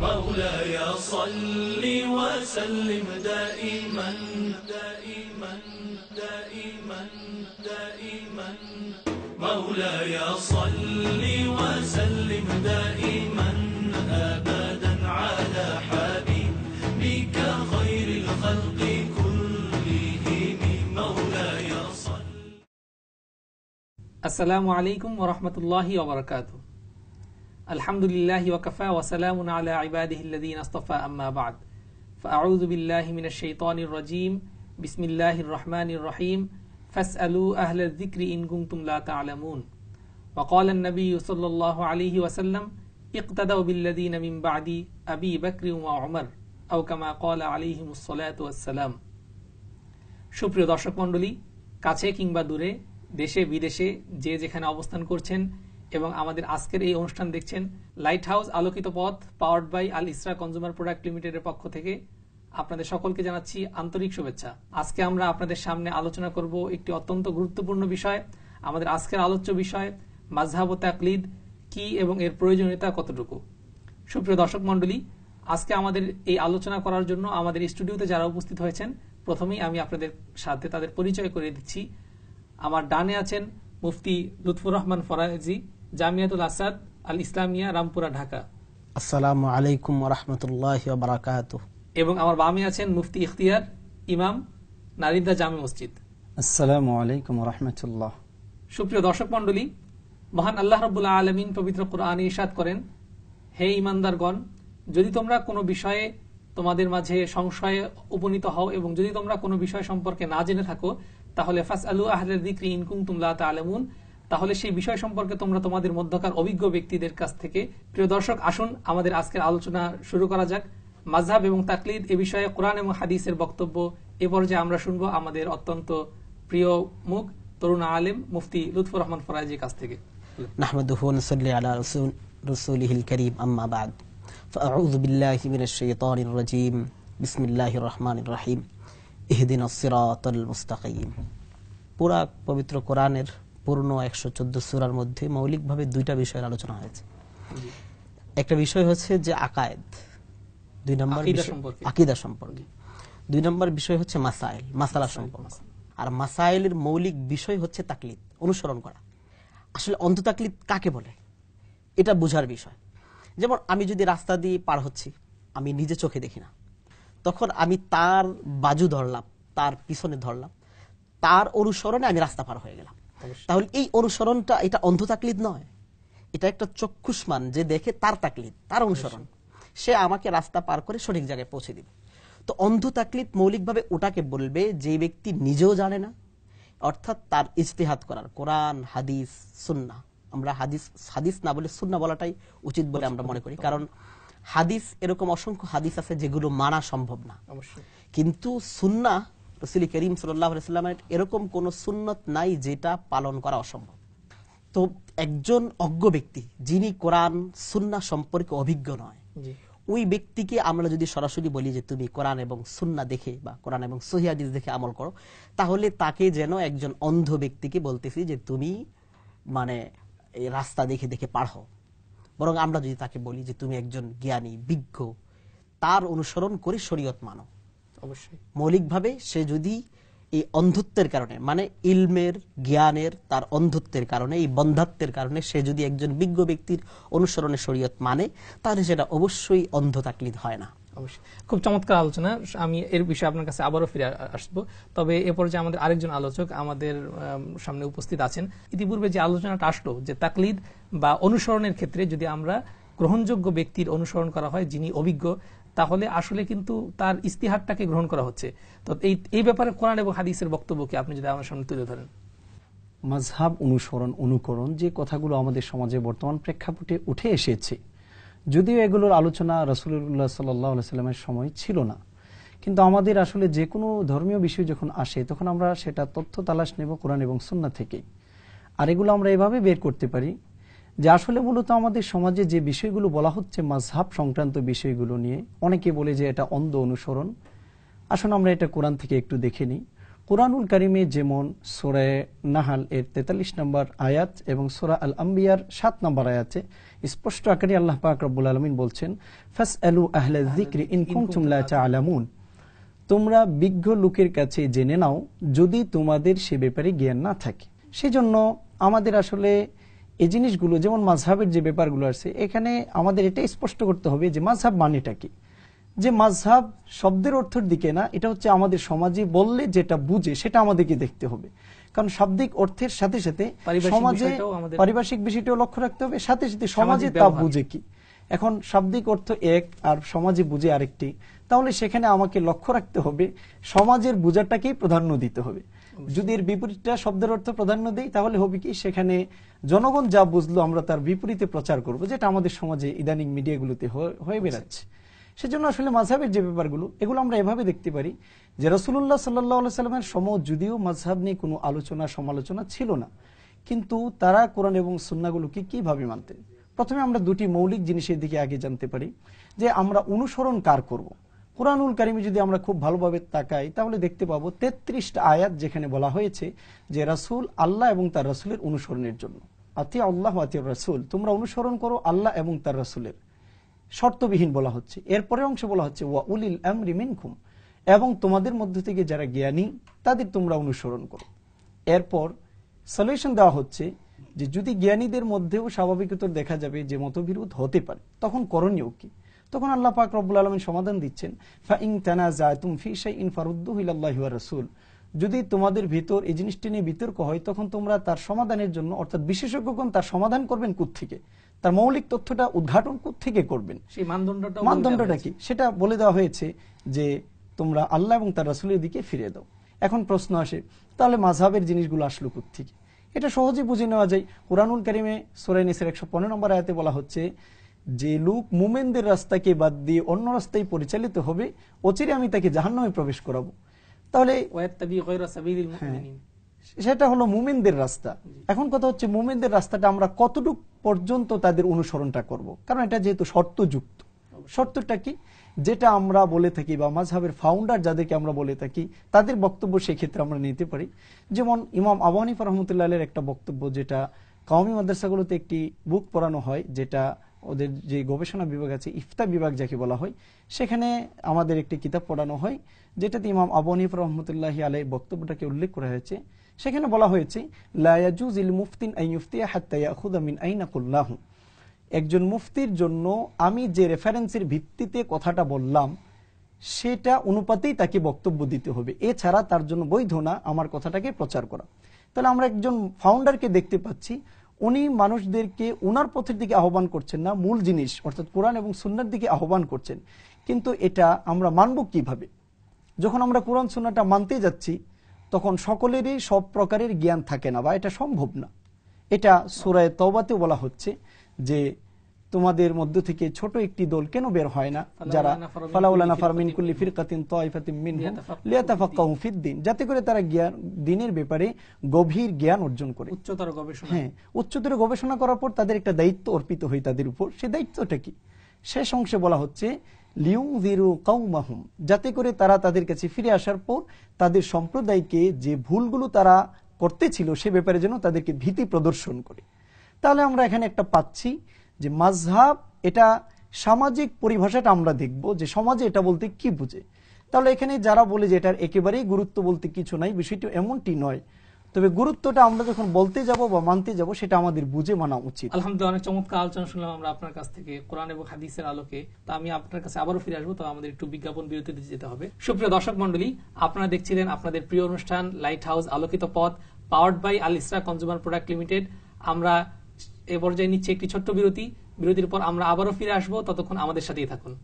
مولاي صل وسلم دائما دائما دائما دائما مولاي صل وسلم دائما أبدا على حبيبك خير الخلق كلهم مولاي صل. السلام عليكم ورحمة الله وبركاته. الحمد لله وكفى وسلام على عباده الذين اصطفى أما بعد فأعوذ بالله من الشيطان الرجيم بسم الله الرحمن الرحيم فاسألوا أهل الذكر إن كنتم لا تعلمون وقال النبي صلى الله عليه وسلم اقتدوا بالذين من بعد أبي بكر وعمر أو كما قال عليهم الصلاة والسلام. সুপ্রিয় দর্শক মণ্ডলী, কাছে কিংবা দূরে, দেশে বিদেশে যে যেখানে অবস্থান করছেন এবং আমাদের আজকের এই অনুষ্ঠান দেখছেন, লাইট হাউস আলোকিত পথ powered by Al Isra consumer product লিমিটেডের পক্ষ থেকে আপনাদের সকলকে জানাচ্ছি আন্তরিক শুভেচ্ছা। আজকে আমরা আপনাদের সামনে আলোচনা করব একটি অত্যন্ত গুরুত্বপূর্ণ বিষয়। আমাদের আজকের আলোচ্য বিষয় মাযহাব ও তাকলিদ কি এবং এর প্রয়োজনীয়তা কতটুকু। সুপ্রিয় দর্শক মণ্ডলী, আজকে আমাদের এই আলোচনা করার জন্য আমাদের স্টুডিওতে যারা উপস্থিত হয়েছেন, প্রথমেই আমি আপনাদের সাথে তাদের পরিচয় করে দিচ্ছি। আমার ডানে আছেন মুফতি লুৎফুর রহমান ফরাজি, জামিয়াতুল আসাদ আল ইসলামিয়া, রামপুরা, ঢাকা। আসসালামু আলাইকুম ওয়া রাহমাতুল্লাহি ওয়া বারাকাতুহু। এবং আমার বামে আছেন মুফতি ইখতিয়ার, ইমাম, নারিন্দা জামে মসজিদ। আসসালামু আলাইকুম ওয়া রাহমাতুল্লাহ। সুপ্রিয় দর্শক মণ্ডলী, মহান আল্লাহ রাব্বুল আলামিন পবিত্র কোরআনে ইরশাদ করেন, হে ঈমানদারগণ, যদি তোমরা কোনো বিষয়ে তোমাদের মাঝে সংশয়ে উপনীত হও এবং যদি তোমরা কোনো বিষয় সম্পর্কে না জেনে থাকো, তাহলে ফাসআলু আহলাল যিকরি ইন কুনতুম লা তা'লামুন, তাহলে সেই বিষয় সম্পর্কে তোমরা তোমাদের মধ্যকার অভিজ্ঞ ব্যক্তিদের কাছ থেকে। প্রিয় দর্শক, আসুন আমাদের আজকের আলোচনা শুরু করা যাক। মাযহাব এবং তাকলিদ এ বিষয়ে কোরআন এবং হাদিসের বক্তব্য এ পর্যায়ে আমরা শুনবো আমাদের অত্যন্ত প্রিয় মুখ তরুণ আলেম মুফতি লুৎফুর রহমান ফরাজির কাছ থেকে। নাহমাদুহু ওয়া নুসাল্লি আলা রাসূলিহিল কারীম, আম্মা বা'দ। ফাআউযু বিল্লাহি মিনাশ শাইতানির রাজীম। বিসমিল্লাহির রহমানির রহিম। ইহদিনাস সিরাতাল মুস্তাকিম। পুরা পবিত্র কোরআনের পূর্ণ 114 সূরার মধ্যে মৌলিকভাবে দুইটা বিষয়ের আলোচনা হয়েছে। একটা বিষয় হচ্ছে যে আকায়েদ, দুই নম্বর আকীদা সম্পর্কে, দুই নম্বর বিষয় হচ্ছে মাসাইল, মাসালা সম্পর্ক, আর মাসাইলের মৌলিক বিষয় হচ্ছে তাকলিদ, অনুসরণ করা। আসলে অন্ধ তাকলিদ কাকে বলে এটা বোঝার বিষয়। যেমন আমি যদি রাস্তা দিয়ে পার হচ্ছি, আমি নিজে চোখে দেখি না, তখন আমি তার বাজু ধরলাম, তার পিছনে ধরলাম, তার অনুসরণে আমি রাস্তা পার হয়ে গেলাম। তাহলে এই অনুসরণটা এটা অন্ধ তাকলিদ নয়, এটা একটা চক্ষুষ্মান যে দেখে তার তাকলিদ, তার অনুসরণ। সে আমাকে রাস্তা পার করে সঠিক জায়গায় পৌঁছে দিবে। তো অন্ধ তাকলিদ মৌলিকভাবে ওটাকে বলবে যে ব্যক্তি নিজেও জানে না, অর্থাৎ তার ইজতিহাদ করার, কোরআন হাদিস সুন্নাহ, আমরা হাদিস না বলে সুন্নাহ বলাটাই উচিত বলে আমরা মনে করি, কারণ হাদিস এরকম অসংখ্য হাদিস আছে যেগুলো মানা সম্ভব না, কিন্তু সুন্নাহ, রাসূল করিম সাল্লাল্লাহু আলাইহি ওয়াসাল্লামের এরকম কোন সুন্নত নাই যেটা পালন করা অসম্ভব। তো একজন অজ্ঞ ব্যক্তি যিনি কোরআন সুন্নাহ সম্পর্কে অভিজ্ঞ নয়, ওই ব্যক্তিকে আমরা যদি সরাসরি বলি যে তুমি কোরআন এবং সুন্নাহ দেখে বা কোরআন এবং সহিহ হাদিস দেখে আমল করো, তাহলে তাকে যেন একজন অন্ধ ব্যক্তিকে বলতেছি যে তুমি মানে এই রাস্তা দেখে দেখে পার হও। বরং আমরা যদি তাকে বলি যে তুমি একজন জ্ঞানী বিজ্ঞ, তার অনুসরণ করে শরীয়ত মানো। অবশ্যই মৌলিকভাবে সে যদি এই অন্ধত্বের কারণে, মানে ইলমের জ্ঞানের তার অন্ধত্বের কারণে, এই বন্ধাত্বের কারণে সে যদি একজন বিজ্ঞ ব্যক্তির অনুসরণে শরীয়ত মানে, তাহলে সেটা অবশ্যই অন্ধ তাকলিদ হয় না। অবশ্যই খুব চমৎকার আলোচনা। আমি এর বিষয়ে আপনার কাছে আবারও ফিরে আসবো, তবে এ পর্যায়ে আমাদের আরেকজন আলোচক আমাদের সামনে উপস্থিত আছেন। ইতিপূর্বে যে আলোচনাটা আসলো যে তাকলিদ বা অনুসরণের ক্ষেত্রে যদি আমরা গ্রহণযোগ্য ব্যক্তির অনুসরণ করা হয় যিনি অভিজ্ঞ, তাহলে আসলে কিন্তু তার ইস্তিহাদটাকে গ্রহণ করা হচ্ছে। তো এই ব্যাপারে কোরআন এবং হাদিসের বক্তব্য কি আপনি যদি আমার সামনে তুলে ধরেন। মাযহাব অনুসরণ অনুকরণ যে কথাগুলো আমাদের সমাজে বর্তমান প্রেক্ষাপটে উঠে এসেছে, যদিও এগুলোর আলোচনা রাসূলুল্লাহ সাল্লাল্লাহু আলাইহি ওয়াসাল্লামের সময় ছিল না, কিন্তু আমাদের আসলে যে কোনো ধর্মীয় বিষয় যখন আসে তখন আমরা সেটা তথ্য তালাশ নেব কোরআন এবং সুন্নাহ থেকে। আর এগুলো আমরা এভাবে বের করতে পারি যে আসলে মূলত আমাদের সমাজে যে বিষয়গুলো বলা হচ্ছে মাযহাব সংক্রান্ত বিষয়গুলো নিয়ে, অনেকে বলে যে এটা অন্ধ অনুসরণ। আসুন আমরা এটা কোরআন থেকে একটু দেখে নিই। কুরআনুল কারিমে যেমন সূরা নাহাল এর 43 নম্বর আয়াত এবং সূরা আল আম্বিয়ার 7 নম্বর আয়াতে স্পষ্ট আকারে আল্লাহ পাক রব্বুল আলামিন বলছেন, ফাসআলু আহলা যিকরি ইন কুনতুম লা তা'লামুন, তোমরা বিজ্ঞ লোকের কাছে জেনে নাও যদি তোমাদের সে ব্যাপারে জ্ঞান না থাকে। সেজন্য আমাদের আসলে এই জিনিসগুলো, যেমন মাযহাবের যে ব্যাপারগুলো আছে, এখানে আমাদের এটা স্পষ্ট করতে হবে যে মাযহাব মানেটা কি। যে মাযহাব শব্দের অর্থের দিকে না, এটা হচ্ছে আমাদের সমাজে বললে যেটা বুঝে সেটা আমাদেরকে দেখতে হবে। কারণ শাব্দিক অর্থের সাথে সাথে সমাজে পারিভাষিক বিষয়টাও লক্ষ্য রাখতে হবে, সাথে সাথে সমাজে তা বুঝে কি। এখন শাব্দিক অর্থ এক আর সমাজে বুঝে আরেকটি, তাহলে সেখানে আমাকে লক্ষ্য রাখতে হবে সমাজের বুঝাটাকেই প্রাধান্য দিতে হবে। যদি এর বিপরীতটা শব্দের অর্থ প্রাধান্য দেই, তাহলে হবে কি সেখানে জনগণ যা বুঝলো আমরা তার বিপরীতে প্রচার করব, যেটা আমাদের সমাজে ইদানিং মিডিয়াগুলোতে হয়ে বেড়াচ্ছে। সেজন্য আসলে মাযহাবের যে ব্যাপারগুলো, এগুলো আমরা এভাবে দেখতে পারি যে রাসূলুল্লাহ সাল্লাল্লাহু আলাইহি সাল্লামের সময় যদিও মাযহাব নিয়ে কোনো আলোচনা সমালোচনা ছিল না, কিন্তু তারা কোরআন এবং সুন্নাহগুলোকে কিভাবে মানতেন। প্রথমে আমরা দুটি মৌলিক জিনিসের দিকে আগে জানতে পারি যে আমরা অনুসরণ কার করব। কুরআনুল কারীমে যদি আমরা খুব ভালোভাবে তাকাই, তাহলে দেখতে পাবো 33টা আয়াত যেখানে বলা হয়েছে যে রাসূল আল্লাহ এবং তার রাসূলের অনুসরণের জন্য। আতিউ আল্লাহ ওয়া আতিউর রাসূল, তোমরা অনুসরণ করো আল্লাহ এবং তার রাসূলের, শর্তবিহীন বলা হচ্ছে। এরপরের অংশে বলা হচ্ছে ওয়া উলিল আমরি মিনকুম, এবং তোমাদের মধ্য থেকে যারা জ্ঞানী তাদের তোমরা অনুসরণ করো। এরপর সলিউশন দেওয়া হচ্ছে যে যদি জ্ঞানীদের মধ্যেও স্বাভাবিকত দেখা যাবে যে মতবিরোধ হতে পারে, তখন করণীয় কি। তখন আল্লাহ পাক রব্বুল আলামিন সমাধান দিচ্ছেন, ফাইন তানাযাতুম ফি শাইইন ফারুদ্দুহু ইলাল্লাহি ওয়া রাসূল, যদি তোমাদের ভিতর এই জিনিসটি নিয়ে বিতর্ক হয়, তখন তোমরা তার সমাধানের জন্য, অর্থাৎ বিশেষজ্ঞগণ তার সমাধান করবেন কোত্থেকে, তার মৌলিক তথ্যটা উদ্ঘাটন কোত্থেকে করবেন, সেই মানদণ্ডটা কি সেটা বলে দেওয়া হয়েছে যে তোমরা আল্লাহ এবং তার রাসূলের দিকে ফিরে দাও। এখন প্রশ্ন আসে, তাহলে মাযহাবের জিনিসগুলো আসলো কোত্থেকে? এটা সহজে বুঝে নেওয়া যায়। কুরআনুল কারীমে সূরা নিসার 115 নম্বর আয়াতে বলা হচ্ছে যে লোক মুমিনদের রাস্তাকে বাদ দিয়ে অন্য রাস্তায় পরিচালিত হবে, অচিরে আমি তাকে জাহান্নামে প্রবেশ করাবো। তাহলে সেটা হলো মুমিনদের রাস্তা। এখন কথা হচ্ছে মুমিনদের রাস্তাটা আমরা কতটুক পর্যন্ত তাদের অনুসরণটা করব, কারণ এটা যেহেতু শর্তযুক্ত। শর্তটা কি, যেটা আমরা বলে থাকি বা মাযহাবের ফাউন্ডার যাদেরকে আমরা বলে থাকি তাদের বক্তব্য সেই ক্ষেত্রে আমরা নিতে পারি। যেমন ইমাম আবু হানিফা রাহমাতুল্লাহ আলাইহির একটা বক্তব্য, যেটা কওমি মাদ্রাসাগুলোতে একটি বুক পড়ানো হয়, যেটা ওদের যে গবেষণা বিভাগ আছে, ইফতা বিভাগ যাকে বলা হয়, সেখানে আমাদের একটি কিতাব পড়ানো হয়, যেটাতে ইমাম আবু হানিফা রাহমাতুল্লাহি আলাইহির বক্তব্যটাকে উল্লেখ করা হয়েছে। সেখানে বলা হয়েছে লা ইয়াজুযুল মুফতিন আন ইফতিয়া হাত্তা ইয়াখুযা মিন আইনা কুল্লাহু, একজন মুফতির জন্য আমি যে রেফারেন্সের ভিত্তিতে কথাটা বললাম সেটা অনুপাতেই তাকে বক্তব্য দিতে হবে, এছাড়া তার জন্য বৈধ না আমার কথাটাকে প্রচার করা। তাহলে আমরা একজন ফাউন্ডারকে দেখতে পাচ্ছি, উনি মানুষদেরকে উনার পথের দিকে আহ্বান করছেন না, মূল জিনিস অর্থাৎ কোরআন এবং সুন্নাহর দিকে আহ্বান করছেন। কিন্তু এটা আমরা মানব কিভাবে? যখন আমরা কোরআন সুন্নাহটা মানতে যাচ্ছি, তখন সকলেরই সব প্রকারের জ্ঞান থাকে না, বা এটা সম্ভব না। এটা সূরা তাওবাতে বলা হচ্ছে যে তোমাদের মধ্য থেকে ছোট একটি দল কেন বের হয় না, যারা ফালাউলা নাফার মিন কুল্লি ফিরকাতিন তাইফাতিন মিনহুম লিয়াতাফাক্কাহু ফিদ-দ্বীন, যাতে করে তারা জ্ঞান দিনের ব্যাপারে গভীর জ্ঞান অর্জন করে, উচ্চতর গবেষণা। হ্যাঁ, উচ্চতর গবেষণা করার পর তাদের একটা দায়িত্ব অর্পিত হয় তাদের উপর। সেই দায়িত্বটা কি? শেষ অংশে বলা হচ্ছে লিউযিরু কওমাহুম, যাতে করে তারা তাদের কাছে ফিরে আসার পর তাদের সম্প্রদায়কে যে ভুলগুলো তারা করতেছিল সে ব্যাপারে যেন তাদেরকে ভীতি প্রদর্শন করে। তাহলে আমরা এখানে একটা পাচ্ছি যে মাযহাব, এটা সামাজিক পরিভাষাটা আমরা দেখব যে সমাজে এটা বলতে কি বুঝে। তাহলে এখানে যারা বলে যে এটার একেবারেই গুরুত্ব বলতে কিছু নাই, বিষয়টি এমনটি নয়, তবে গুরুত্বটা আমরা যখন বলতে যাব বা মানতে যাব সেটা আমাদের বুঝে মানা উচিত। আলহামদুলিল্লাহ, অনেক চমৎকার আলোচনা শুনলাম আমরা আপনার কাছ থেকে কোরআন এবং হাদিসের আলোকে। তো আমি আপনার কাছে আবারও ফিরে আসবো, তো আমাদের একটু বিজ্ঞাপন বিরতিতে যেতে হবে। সুপ্রিয় দর্শক মন্ডলী, আপনারা দেখছিলেন আপনাদের প্রিয় অনুষ্ঠান লাইট হাউস আলোকিত পথ, powered by Al Isra consumer product limited. আমরা এ পর্যায়ে নিচ্ছি একটি ছোট্ট বিরতি। বিরতির পর আমরা আবারও ফিরে আসবো, ততক্ষণ আমাদের সাথেই থাকুন।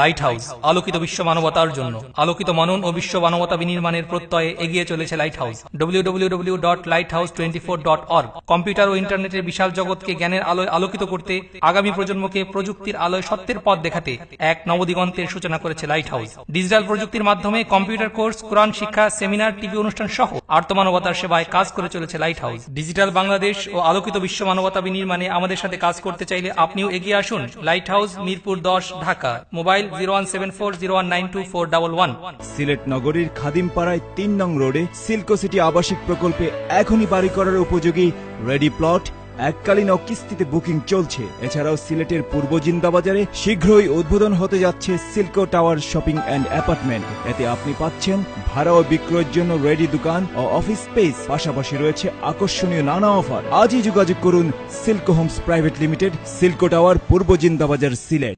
লাইট হাউস, আলোকিত বিশ্ব মানবতার জন্য, আলোকিত মানন ও বিশ্ব মানবতা বিনির্মাণের প্রত্যয়ে এগিয়ে চলেছে লাইট হাউস। www.lighthouse24.org। কম্পিউটার ও ইন্টারনেটের বিশাল জগৎকে জ্ঞানের আলোয় আলোকিত করতে, আগামী প্রজন্মকে প্রযুক্তির আলোয় সত্যের পথ দেখাতে এক নবদিগন্তের সূচনা করেছে লাইট হাউস। ডিজিটাল প্রযুক্তির মাধ্যমে কম্পিউটার কোর্স, কোরআন শিক্ষা, সেমিনার, টিভি অনুষ্ঠান সহ আর্তমানবতার সেবায় কাজ করে চলেছে লাইট হাউস। ডিজিটাল বাংলাদেশ ও আলোকিত বিশ্ব মানবতা বিনির্মাণে আমাদের সাথে কাজ করতে চাইলে আপনিও এগিয়ে আসুন। Light house, Mirpur 10, Dhaka. Mobile 01740192411। Sylhet নগরীর খাদিমপাড়ায় 3 নং রোডে সিল্কো সিটি আবাসিক প্রকল্পে এখনই বাড়ি করার উপযোগী রেডি প্লট, এককালীন ও কিস্তিতে বুকিং চলছে। এছাড়াও সিলেটের পূর্ব জিন্দাবাজারে শীঘ্রই উদ্বোধন হতে যাচ্ছে Silco tower shopping and apartment. এতে আপনি পাচ্ছেন ভাড়া ও বিক্রয়ের জন্য রেডি দোকান ও অফিস স্পেস, পাশাপাশি রয়েছে আকর্ষণীয় নানা অফার। আজই যোগাযোগ করুন Silco homes private limited, Silco tower, পূর্ব জিন্দাবাজার, সিলেট।